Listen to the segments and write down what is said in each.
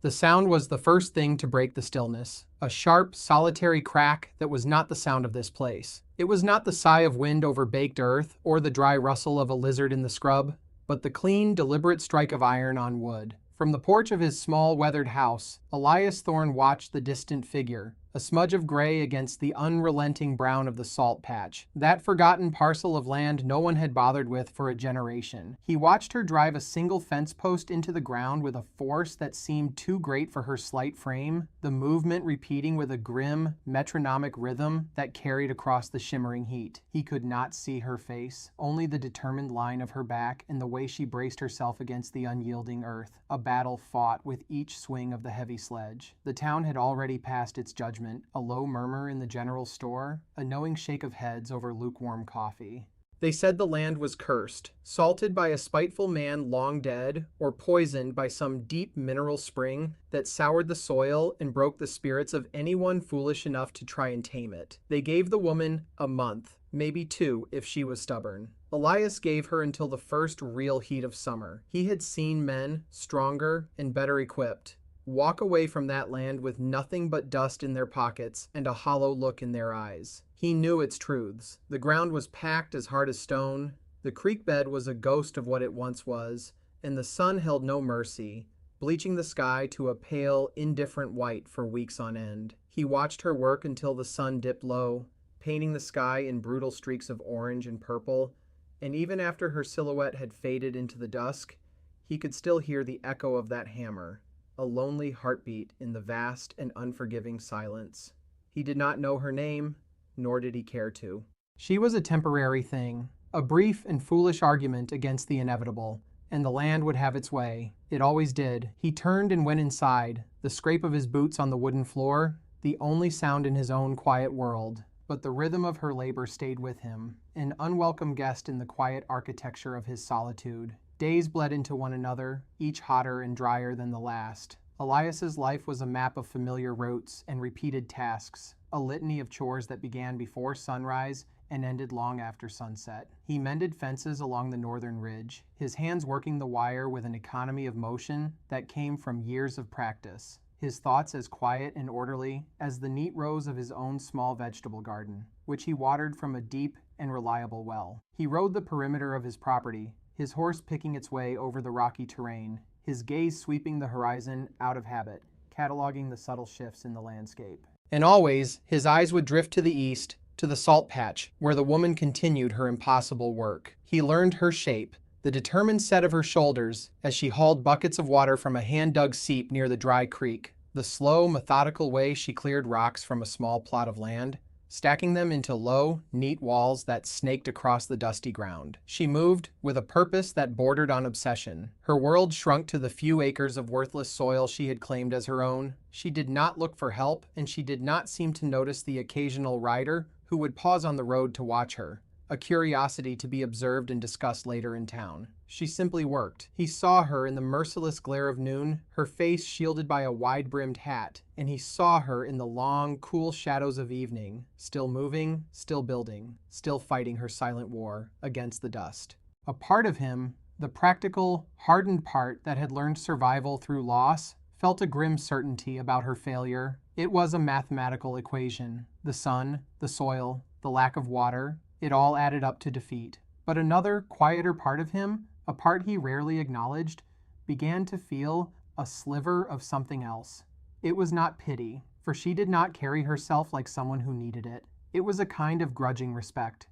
The sound was the first thing to break the stillness, a sharp, solitary crack that was not the sound of this place. It was not the sigh of wind over baked earth or the dry rustle of a lizard in the scrub, but the clean, deliberate strike of iron on wood. From the porch of his small, weathered house, Elias Thorne watched the distant figure, a smudge of gray against the unrelenting brown of the salt patch, that forgotten parcel of land no one had bothered with for a generation. He watched her drive a single fence post into the ground with a force that seemed too great for her slight frame, the movement repeating with a grim, metronomic rhythm that carried across the shimmering heat. He could not see her face, only the determined line of her back and the way she braced herself against the unyielding earth, a battle fought with each swing of the heavy sledge. The town had already passed its judgment, a low murmur in the general store, a knowing shake of heads over lukewarm coffee. They said the land was cursed, salted by a spiteful man long dead, or poisoned by some deep mineral spring that soured the soil and broke the spirits of anyone foolish enough to try and tame it. They gave the woman a month, maybe 2 if she was stubborn. Elias gave her until the first real heat of summer. He had seen men, stronger and better equipped, walk away from that land with nothing but dust in their pockets and a hollow look in their eyes. He knew its truths. The ground was packed as hard as stone, the creek bed was a ghost of what it once was, and the sun held no mercy, bleaching the sky to a pale, indifferent white for weeks on end. He watched her work until the sun dipped low, painting the sky in brutal streaks of orange and purple, and even after her silhouette had faded into the dusk, he could still hear the echo of that hammer, a lonely heartbeat in the vast and unforgiving silence. He did not know her name, nor did he care to. She was a temporary thing, a brief and foolish argument against the inevitable, and the land would have its way. It always did. He turned and went inside, the scrape of his boots on the wooden floor, the only sound in his own quiet world. But the rhythm of her labor stayed with him, an unwelcome guest in the quiet architecture of his solitude. Days bled into one another, each hotter and drier than the last. Elias's life was a map of familiar routes and repeated tasks, a litany of chores that began before sunrise and ended long after sunset. He mended fences along the northern ridge, his hands working the wire with an economy of motion that came from years of practice, his thoughts as quiet and orderly as the neat rows of his own small vegetable garden, which he watered from a deep and reliable well. He rode the perimeter of his property, his horse picking its way over the rocky terrain, his gaze sweeping the horizon out of habit, cataloging the subtle shifts in the landscape. And always, his eyes would drift to the east, to the salt patch, where the woman continued her impossible work. He learned her shape, the determined set of her shoulders as she hauled buckets of water from a hand-dug seep near the dry creek, the slow, methodical way she cleared rocks from a small plot of land, stacking them into low, neat walls that snaked across the dusty ground. She moved with a purpose that bordered on obsession. Her world shrunk to the few acres of worthless soil she had claimed as her own. She did not look for help, and she did not seem to notice the occasional rider who would pause on the road to watch her, a curiosity to be observed and discussed later in town. She simply worked. He saw her in the merciless glare of noon, her face shielded by a wide-brimmed hat, and he saw her in the long, cool shadows of evening, still moving, still building, still fighting her silent war against the dust. A part of him, the practical, hardened part that had learned survival through loss, felt a grim certainty about her failure. It was a mathematical equation. The sun, the soil, the lack of water, it all added up to defeat. But another, quieter part of him, a part he rarely acknowledged, began to feel a sliver of something else. It was not pity, for she did not carry herself like someone who needed it. It was a kind of grudging respect,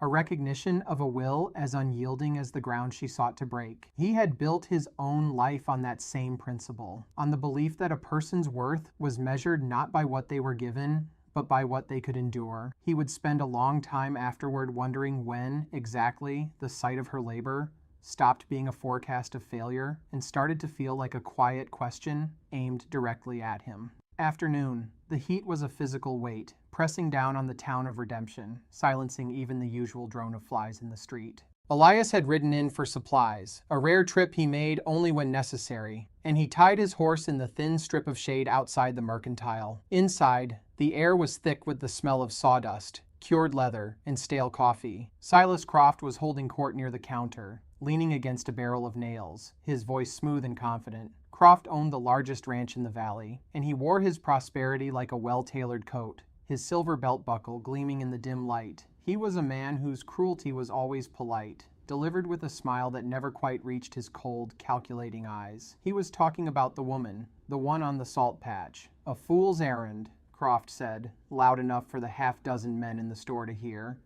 a recognition of a will as unyielding as the ground she sought to break. He had built his own life on that same principle, on the belief that a person's worth was measured not by what they were given, but by what they could endure. He would spend a long time afterward wondering when, exactly, the sight of her labor stopped being a forecast of failure and started to feel like a quiet question aimed directly at him. Afternoon. The heat was a physical weight, pressing down on the town of Redemption, silencing even the usual drone of flies in the street. Elias had ridden in for supplies, a rare trip he made only when necessary, and he tied his horse in the thin strip of shade outside the mercantile. Inside, the air was thick with the smell of sawdust, cured leather, and stale coffee. Silas Croft was holding court near the counter, leaning against a barrel of nails, his voice smooth and confident. Croft owned the largest ranch in the valley, and he wore his prosperity like a well-tailored coat, his silver belt buckle gleaming in the dim light. He was a man whose cruelty was always polite, delivered with a smile that never quite reached his cold, calculating eyes. He was talking about the woman, the one on the salt patch. "A fool's errand," Croft said, loud enough for the half-dozen men in the store to hear.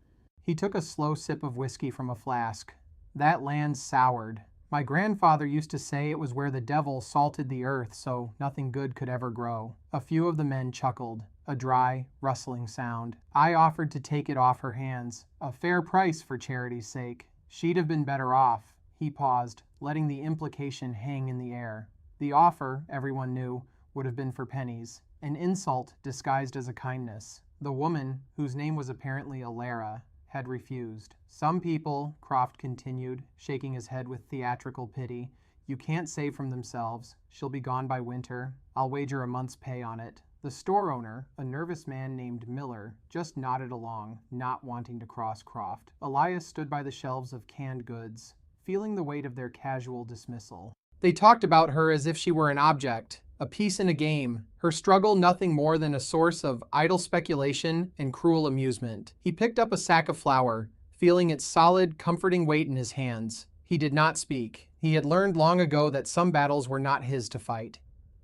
He took a slow sip of whiskey from a flask. "That land's soured. My grandfather used to say it was where the devil salted the earth so nothing good could ever grow." A few of the men chuckled, a dry, rustling sound. "I offered to take it off her hands, a fair price for charity's sake. She'd have been better off." He paused, letting the implication hang in the air. The offer, everyone knew, would have been for pennies, an insult disguised as a kindness. The woman, whose name was apparently Alara, had refused. "Some people," Croft continued, shaking his head with theatrical pity, "you can't save from themselves. She'll be gone by winter. I'll wager a month's pay on it." The store owner, a nervous man named Miller, just nodded along, not wanting to cross Croft. Elias stood by the shelves of canned goods, feeling the weight of their casual dismissal. They talked about her as if she were an object, a piece in a game, her struggle nothing more than a source of idle speculation and cruel amusement. He picked up a sack of flour, feeling its solid, comforting weight in his hands. He did not speak. He had learned long ago that some battles were not his to fight,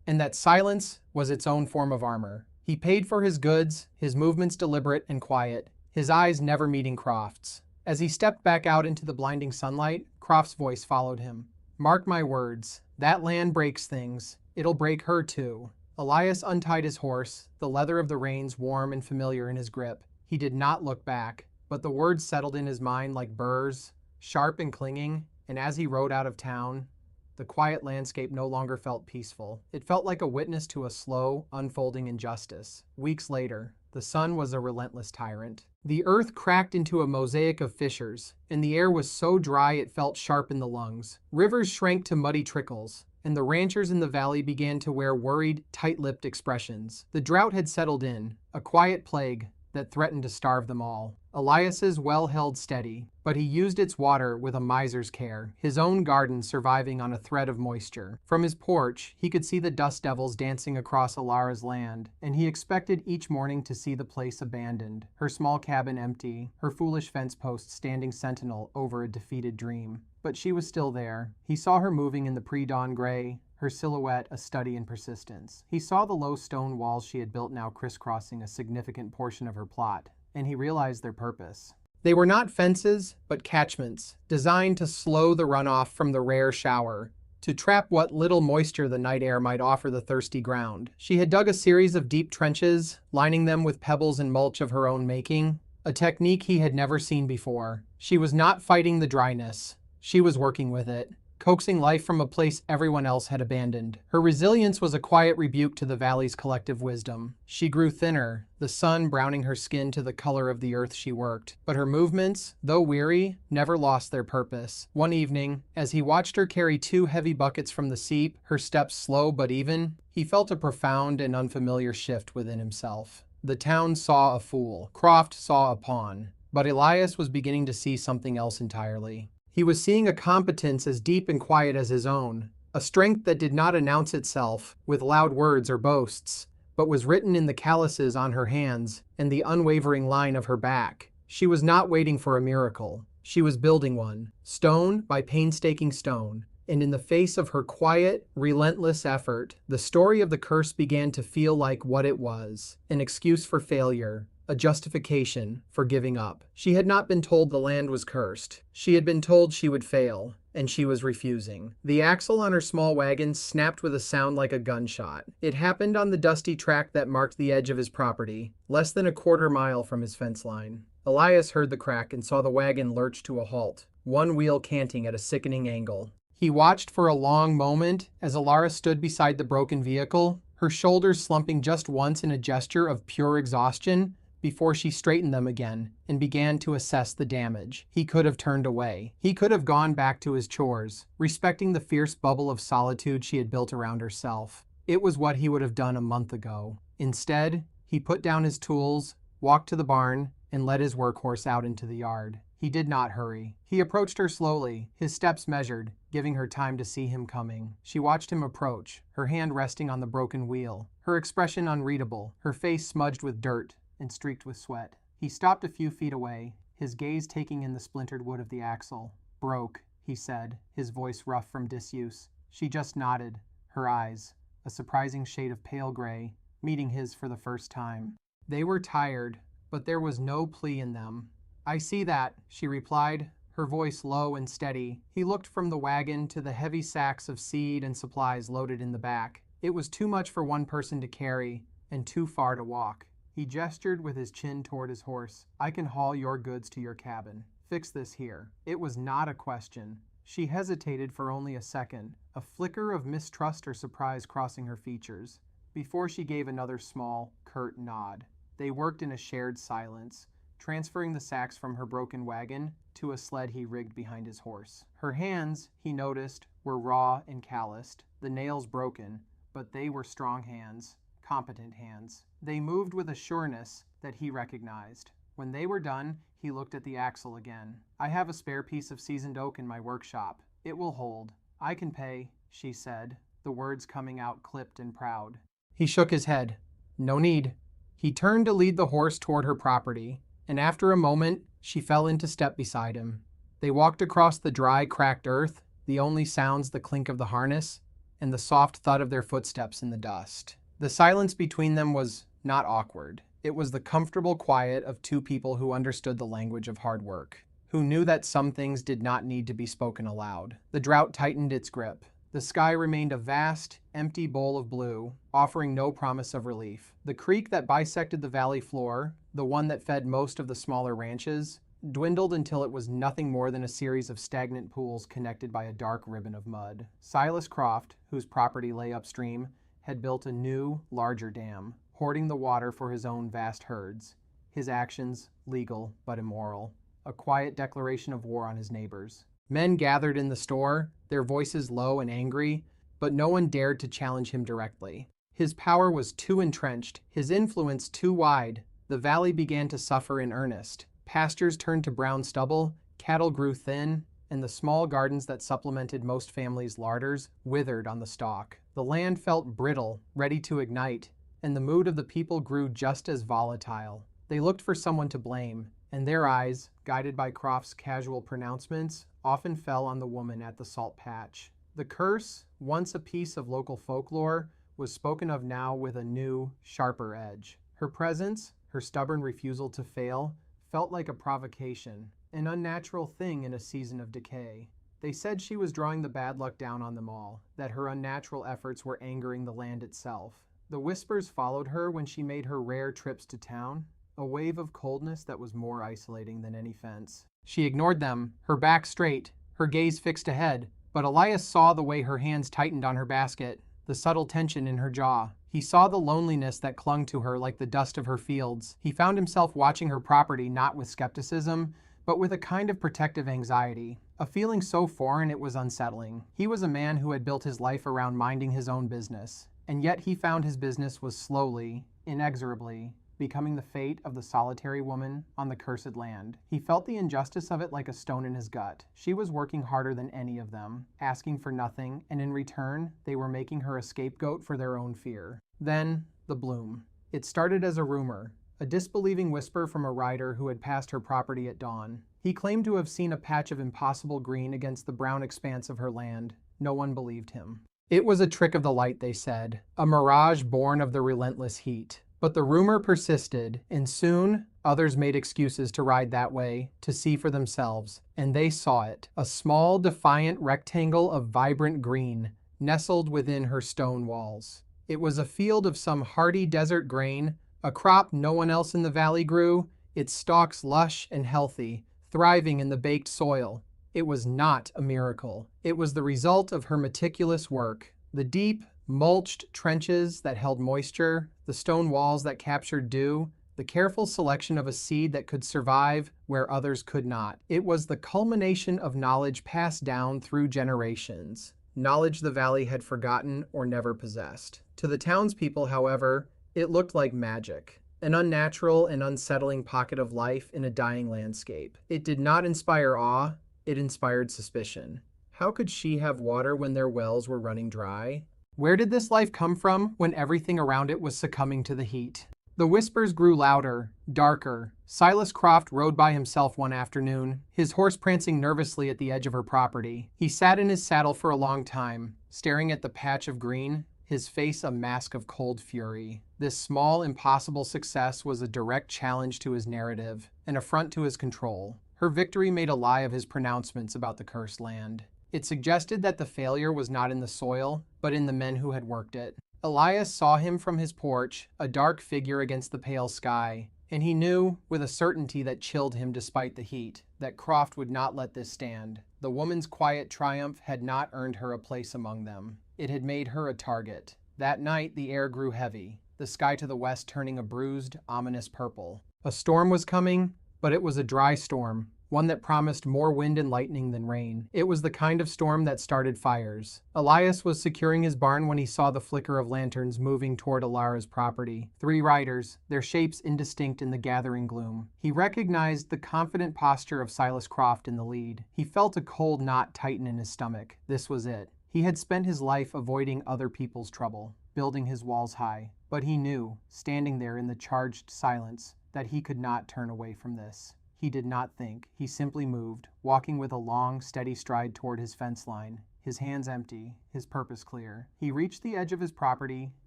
and that silence was its own form of armor. He paid for his goods, his movements deliberate and quiet, his eyes never meeting Croft's. As he stepped back out into the blinding sunlight, Croft's voice followed him. "Mark my words, that land breaks things. It'll break her too." Elias untied his horse, the leather of the reins warm and familiar in his grip. He did not look back, but the words settled in his mind like burrs, sharp and clinging, and as he rode out of town, the quiet landscape no longer felt peaceful. It felt like a witness to a slow, unfolding injustice. Weeks later, the sun was a relentless tyrant. The earth cracked into a mosaic of fissures, and the air was so dry it felt sharp in the lungs. Rivers shrank to muddy trickles, and the ranchers in the valley began to wear worried, tight-lipped expressions. The drought had settled in, a quiet plague that threatened to starve them all. Elias's well held steady, but he used its water with a miser's care, his own garden surviving on a thread of moisture. From his porch, he could see the dust devils dancing across Alara's land, and he expected each morning to see the place abandoned, her small cabin empty, her foolish fence post standing sentinel over a defeated dream. But she was still there. He saw her moving in the pre-dawn gray, her silhouette a study in persistence. He saw the low stone walls she had built now crisscrossing a significant portion of her plot, and he realized their purpose. They were not fences, but catchments, designed to slow the runoff from the rare shower, to trap what little moisture the night air might offer the thirsty ground. She had dug a series of deep trenches, lining them with pebbles and mulch of her own making, a technique he had never seen before. She was not fighting the dryness. She was working with it, coaxing life from a place everyone else had abandoned. Her resilience was a quiet rebuke to the valley's collective wisdom. She grew thinner, the sun browning her skin to the color of the earth she worked. But her movements, though weary, never lost their purpose. One evening, as he watched her carry 2 heavy buckets from the seep, her steps slow but even, he felt a profound and unfamiliar shift within himself. The town saw a fool. Croft saw a pawn. But Elias was beginning to see something else entirely. He was seeing a competence as deep and quiet as his own, a strength that did not announce itself with loud words or boasts, but was written in the calluses on her hands and the unwavering line of her back. She was not waiting for a miracle. She was building one, stone by painstaking stone, and in the face of her quiet, relentless effort, the story of the curse began to feel like what it was, an excuse for failure, a justification for giving up. She had not been told the land was cursed. She had been told she would fail, and she was refusing. The axle on her small wagon snapped with a sound like a gunshot. It happened on the dusty track that marked the edge of his property, less than a quarter-mile from his fence line. Elias heard the crack and saw the wagon lurch to a halt, one wheel canting at a sickening angle. He watched for a long moment as Alara stood beside the broken vehicle, her shoulders slumping just once in a gesture of pure exhaustion, before she straightened them again and began to assess the damage. He could have turned away. He could have gone back to his chores, respecting the fierce bubble of solitude she had built around herself. It was what he would have done a month ago. Instead, he put down his tools, walked to the barn, and led his workhorse out into the yard. He did not hurry. He approached her slowly, his steps measured, giving her time to see him coming. She watched him approach, her hand resting on the broken wheel, her expression unreadable, her face smudged with dirt and streaked with sweat. He stopped a few feet away, his gaze taking in the splintered wood of the axle. "Broke," he said, his voice rough from disuse. She just nodded, her eyes, a surprising shade of pale gray, meeting his for the first time. They were tired, but there was no plea in them. "I see that," she replied, her voice low and steady. He looked from the wagon to the heavy sacks of seed and supplies loaded in the back. It was too much for one person to carry, and too far to walk. He gestured with his chin toward his horse. "I can haul your goods to your cabin. Fix this here." It was not a question. She hesitated for only a second, a flicker of mistrust or surprise crossing her features, before she gave another small, curt nod. They worked in a shared silence, transferring the sacks from her broken wagon to a sled he rigged behind his horse. Her hands, he noticed, were raw and calloused, the nails broken, but they were strong hands, competent hands. They moved with a sureness that he recognized. When they were done, he looked at the axle again. "I have a spare piece of seasoned oak in my workshop. It will hold. I can pay," she said, the words coming out clipped and proud. He shook his head. "No need." He turned to lead the horse toward her property, and after a moment, she fell into step beside him. They walked across the dry, cracked earth, the only sounds the clink of the harness and the soft thud of their footsteps in the dust. The silence between them was not awkward. It was the comfortable quiet of two people who understood the language of hard work, who knew that some things did not need to be spoken aloud. The drought tightened its grip. The sky remained a vast, empty bowl of blue, offering no promise of relief. The creek that bisected the valley floor, the one that fed most of the smaller ranches, dwindled until it was nothing more than a series of stagnant pools connected by a dark ribbon of mud. Silas Croft, whose property lay upstream, had built a new, larger dam, hoarding the water for his own vast herds. His actions, legal but immoral, a quiet declaration of war on his neighbors. Men gathered in the store, their voices low and angry, but no one dared to challenge him directly. His power was too entrenched, his influence too wide. The valley began to suffer in earnest. Pastures turned to brown stubble, cattle grew thin, and the small gardens that supplemented most families' larders withered on the stalk. The land felt brittle, ready to ignite, and the mood of the people grew just as volatile. They looked for someone to blame, and their eyes, guided by Croft's casual pronouncements, often fell on the woman at the salt patch. The curse, once a piece of local folklore, was spoken of now with a new, sharper edge. Her presence, her stubborn refusal to fail, felt like a provocation, an unnatural thing in a season of decay. They said she was drawing the bad luck down on them all, that her unnatural efforts were angering the land itself. The whispers followed her when she made her rare trips to town, a wave of coldness that was more isolating than any fence. She ignored them, her back straight, her gaze fixed ahead, but Elias saw the way her hands tightened on her basket, the subtle tension in her jaw. He saw the loneliness that clung to her like the dust of her fields. He found himself watching her property not with skepticism, but with a kind of protective anxiety, a feeling so foreign it was unsettling. He was a man who had built his life around minding his own business, and yet he found his business was slowly, inexorably, becoming the fate of the solitary woman on the cursed land. He felt the injustice of it like a stone in his gut. She was working harder than any of them, asking for nothing, and in return, they were making her a scapegoat for their own fear. Then, the bloom. It started as a rumor, a disbelieving whisper from a rider who had passed her property at dawn. He claimed to have seen a patch of impossible green against the brown expanse of her land. No one believed him. It was a trick of the light, they said, a mirage born of the relentless heat. But the rumor persisted, and soon others made excuses to ride that way, to see for themselves, and they saw it, a small, defiant rectangle of vibrant green, nestled within her stone walls. It was a field of some hardy desert grain, a crop no one else in the valley grew, its stalks lush and healthy, thriving in the baked soil. It was not a miracle. It was the result of her meticulous work. The deep, mulched trenches that held moisture, the stone walls that captured dew, the careful selection of a seed that could survive where others could not. It was the culmination of knowledge passed down through generations, knowledge the valley had forgotten or never possessed. To the townspeople, however, it looked like magic, an unnatural and unsettling pocket of life in a dying landscape. It did not inspire awe, it inspired suspicion. How could she have water when their wells were running dry? Where did this life come from when everything around it was succumbing to the heat? The whispers grew louder, darker. Silas Croft rode by himself one afternoon, his horse prancing nervously at the edge of her property. He sat in his saddle for a long time, staring at the patch of green, his face a mask of cold fury. This small, impossible success was a direct challenge to his narrative, an affront to his control. Her victory made a lie of his pronouncements about the cursed land. It suggested that the failure was not in the soil, but in the men who had worked it. Elias saw him from his porch, a dark figure against the pale sky, and he knew, with a certainty that chilled him despite the heat, that Croft would not let this stand. The woman's quiet triumph had not earned her a place among them. It had made her a target. That night, the air grew heavy, the sky to the west turning a bruised, ominous purple. A storm was coming, but it was a dry storm, one that promised more wind and lightning than rain. It was the kind of storm that started fires. Elias was securing his barn when he saw the flicker of lanterns moving toward Alara's property. 3 riders, their shapes indistinct in the gathering gloom. He recognized the confident posture of Silas Croft in the lead. He felt a cold knot tighten in his stomach. This was it. He had spent his life avoiding other people's trouble, building his walls high. But he knew, standing there in the charged silence, that he could not turn away from this. He did not think. He simply moved, walking with a long, steady stride toward his fence line, his hands empty, his purpose clear. He reached the edge of his property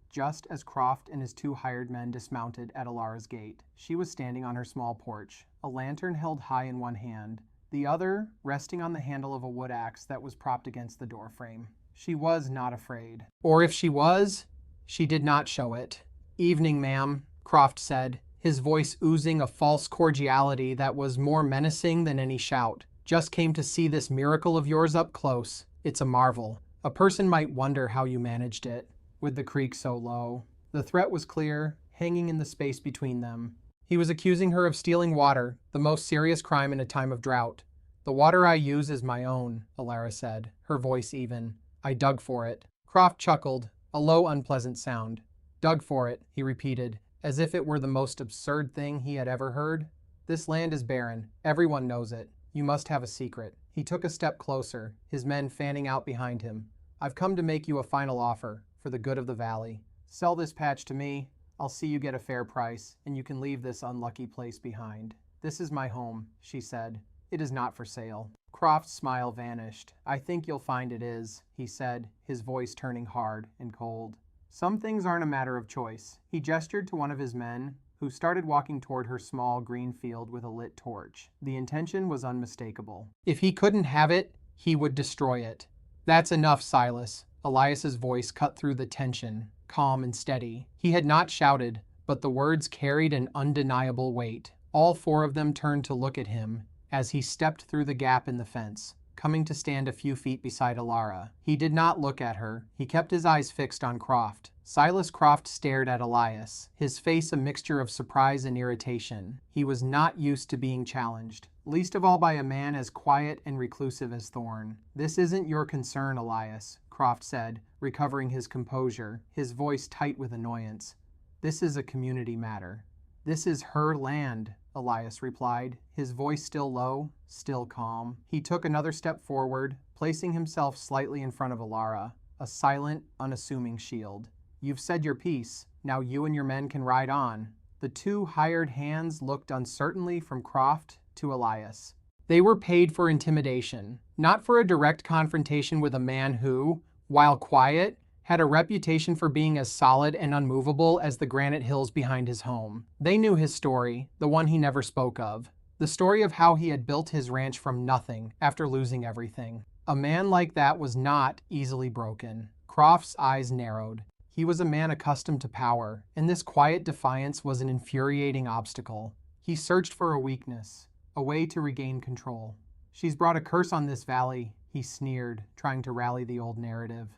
just as Croft and his 2 hired men dismounted at Alara's gate. She was standing on her small porch, a lantern held high in one hand, the other resting on the handle of a wood axe that was propped against the doorframe. She was not afraid. Or if she was, she did not show it. "Evening, ma'am," Croft said, his voice oozing a false cordiality that was more menacing than any shout. "Just came to see this miracle of yours up close. It's a marvel. A person might wonder how you managed it, with the creek so low." The threat was clear, hanging in the space between them. He was accusing her of stealing water, the most serious crime in a time of drought. "The water I use is my own," Alara said, her voice even. "I dug for it." Croft chuckled, a low, unpleasant sound. "Dug for it," he repeated, as if it were the most absurd thing he had ever heard. "This land is barren. Everyone knows it. You must have a secret." He took a step closer, his men fanning out behind him. "I've come to make you a final offer, for the good of the valley. Sell this patch to me, I'll see you get a fair price, and you can leave this unlucky place behind." "This is my home," she said. "It is not for sale." Croft's smile vanished. "I think you'll find it is," he said, his voice turning hard and cold. "Some things aren't a matter of choice." He gestured to one of his men, who started walking toward her small green field with a lit torch. The intention was unmistakable. If he couldn't have it, he would destroy it. "That's enough, Silas." Elias's voice cut through the tension, calm and steady. He had not shouted, but the words carried an undeniable weight. All 4 of them turned to look at him as he stepped through the gap in the fence, coming to stand a few feet beside Alara. He did not look at her. He kept his eyes fixed on Croft. Silas Croft stared at Elias, his face a mixture of surprise and irritation. He was not used to being challenged, least of all by a man as quiet and reclusive as Thorne. "This isn't your concern, Elias," Croft said, recovering his composure, his voice tight with annoyance. "This is a community matter." "This is her land," Elias replied, his voice still low, still calm. He took another step forward, placing himself slightly in front of Alara, a silent, unassuming shield. "You've said your piece. Now you and your men can ride on." The 2 hired hands looked uncertainly from Croft to Elias. They were paid for intimidation, not for a direct confrontation with a man who, while quiet, had a reputation for being as solid and unmovable as the granite hills behind his home. They knew his story, the one he never spoke of. The story of how he had built his ranch from nothing after losing everything. A man like that was not easily broken. Croft's eyes narrowed. He was a man accustomed to power, and this quiet defiance was an infuriating obstacle. He searched for a weakness, a way to regain control. "She's brought a curse on this valley," he sneered, trying to rally the old narrative.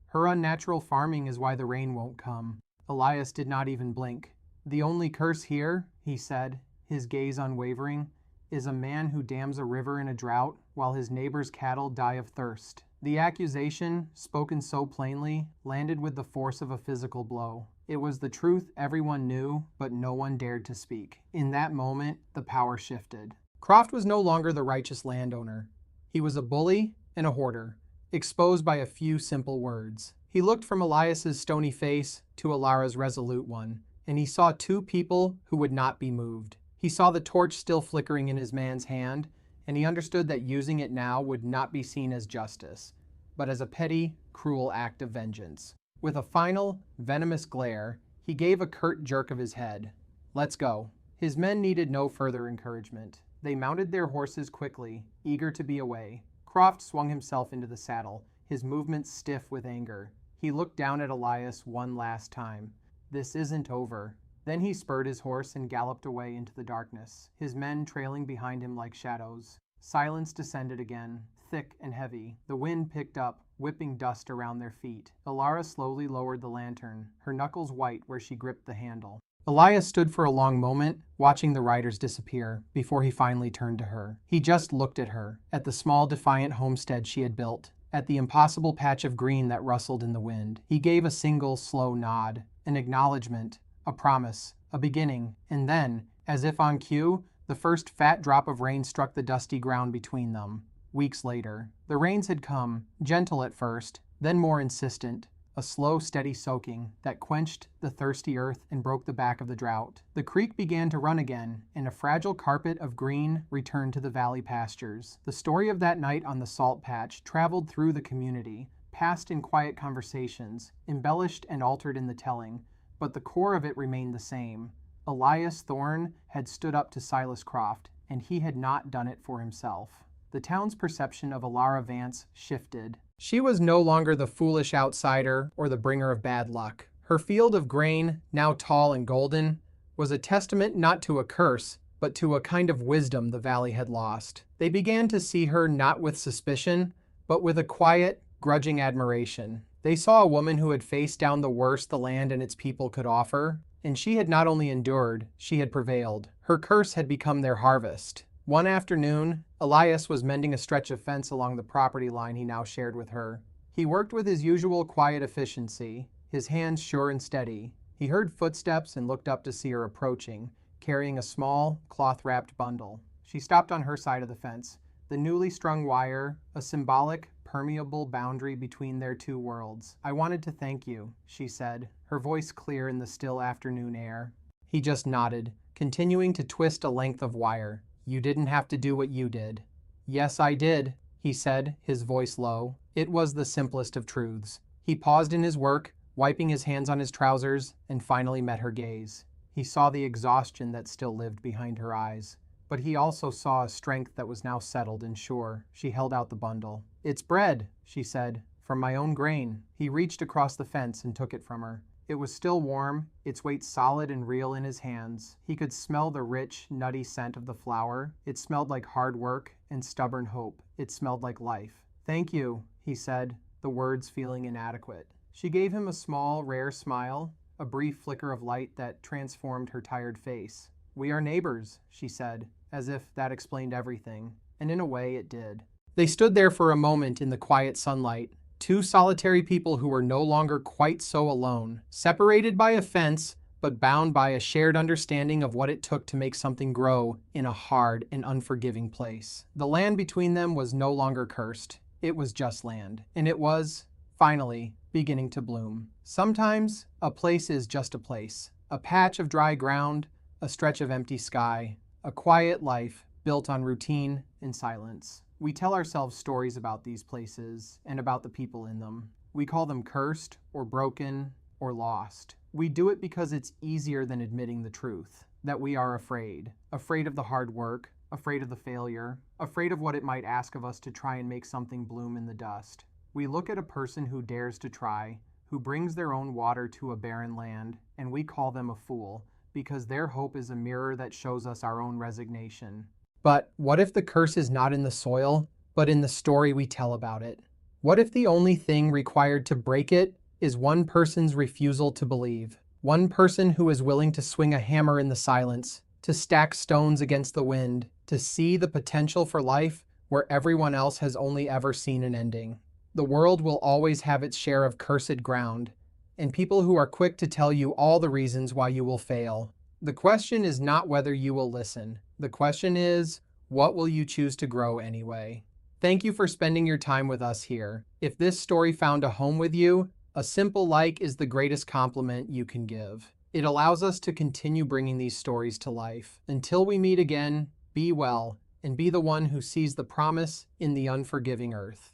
"Her unnatural farming is why the rain won't come." Elias did not even blink. "The only curse here," he said, his gaze unwavering, "is a man who dams a river in a drought while his neighbor's cattle die of thirst." The accusation, spoken so plainly, landed with the force of a physical blow. It was the truth everyone knew, but no one dared to speak. In that moment, the power shifted. Croft was no longer the righteous landowner. He was a bully and a hoarder, exposed by a few simple words. He looked from Elias's stony face to Alara's resolute one, and he saw two people who would not be moved. He saw the torch still flickering in his man's hand, and he understood that using it now would not be seen as justice, but as a petty, cruel act of vengeance. With a final, venomous glare, he gave a curt jerk of his head. "Let's go." His men needed no further encouragement. They mounted their horses quickly, eager to be away. Croft swung himself into the saddle, his movements stiff with anger. He looked down at Elias one last time. "This isn't over." Then he spurred his horse and galloped away into the darkness, his men trailing behind him like shadows. Silence descended again, thick and heavy. The wind picked up, whipping dust around their feet. Alara slowly lowered the lantern, her knuckles white where she gripped the handle. Elias stood for a long moment, watching the riders disappear, before he finally turned to her. He just looked at her, at the small defiant homestead she had built, at the impossible patch of green that rustled in the wind. He gave a single, slow nod, an acknowledgement, a promise, a beginning, and then, as if on cue, the first fat drop of rain struck the dusty ground between them. Weeks later, the rains had come, gentle at first, then more insistent, a slow, steady soaking that quenched the thirsty earth and broke the back of the drought. The creek began to run again, and a fragile carpet of green returned to the valley pastures. The story of that night on the salt patch traveled through the community, passed in quiet conversations, embellished and altered in the telling, but the core of it remained the same. Elias Thorne had stood up to Silas Croft, and he had not done it for himself. The town's perception of Alara Vance shifted. She was no longer the foolish outsider or the bringer of bad luck. Her field of grain, now tall and golden, was a testament not to a curse, but to a kind of wisdom the valley had lost. They began to see her not with suspicion, but with a quiet, grudging admiration. They saw a woman who had faced down the worst the land and its people could offer, and she had not only endured, she had prevailed. Her curse had become their harvest. One afternoon, Elias was mending a stretch of fence along the property line he now shared with her. He worked with his usual quiet efficiency, his hands sure and steady. He heard footsteps and looked up to see her approaching, carrying a small, cloth-wrapped bundle. She stopped on her side of the fence, the newly strung wire, a symbolic, permeable boundary between their two worlds. "I wanted to thank you," she said, her voice clear in the still afternoon air. He just nodded, continuing to twist a length of wire. "You didn't have to do what you did." "Yes, I did," he said, his voice low. It was the simplest of truths. He paused in his work, wiping his hands on his trousers, and finally met her gaze. He saw the exhaustion that still lived behind her eyes, but he also saw a strength that was now settled and sure. She held out the bundle. "It's bread," she said, "from my own grain." He reached across the fence and took it from her. It was still warm, its weight solid and real in his hands. He could smell the rich, nutty scent of the flour. It smelled like hard work and stubborn hope. It smelled like life. "Thank you," he said, the words feeling inadequate. She gave him a small, rare smile, a brief flicker of light that transformed her tired face. "We are neighbors," she said, as if that explained everything, and in a way it did. They stood there for a moment in the quiet sunlight, two solitary people who were no longer quite so alone, separated by a fence, but bound by a shared understanding of what it took to make something grow in a hard and unforgiving place. The land between them was no longer cursed. It was just land, and it was, finally, beginning to bloom. Sometimes, a place is just a place, a patch of dry ground, a stretch of empty sky, a quiet life built on routine and silence. We tell ourselves stories about these places and about the people in them. We call them cursed or broken or lost. We do it because it's easier than admitting the truth, that we are afraid. Afraid of the hard work, afraid of the failure, afraid of what it might ask of us to try and make something bloom in the dust. We look at a person who dares to try, who brings their own water to a barren land, and we call them a fool, because their hope is a mirror that shows us our own resignation. But what if the curse is not in the soil, but in the story we tell about it? What if the only thing required to break it is one person's refusal to believe? One person who is willing to swing a hammer in the silence, to stack stones against the wind, to see the potential for life where everyone else has only ever seen an ending. The world will always have its share of cursed ground, and people who are quick to tell you all the reasons why you will fail. The question is not whether you will listen. The question is, what will you choose to grow anyway? Thank you for spending your time with us here. If this story found a home with you, a simple like is the greatest compliment you can give. It allows us to continue bringing these stories to life. Until we meet again, be well, and be the one who sees the promise in the unforgiving earth.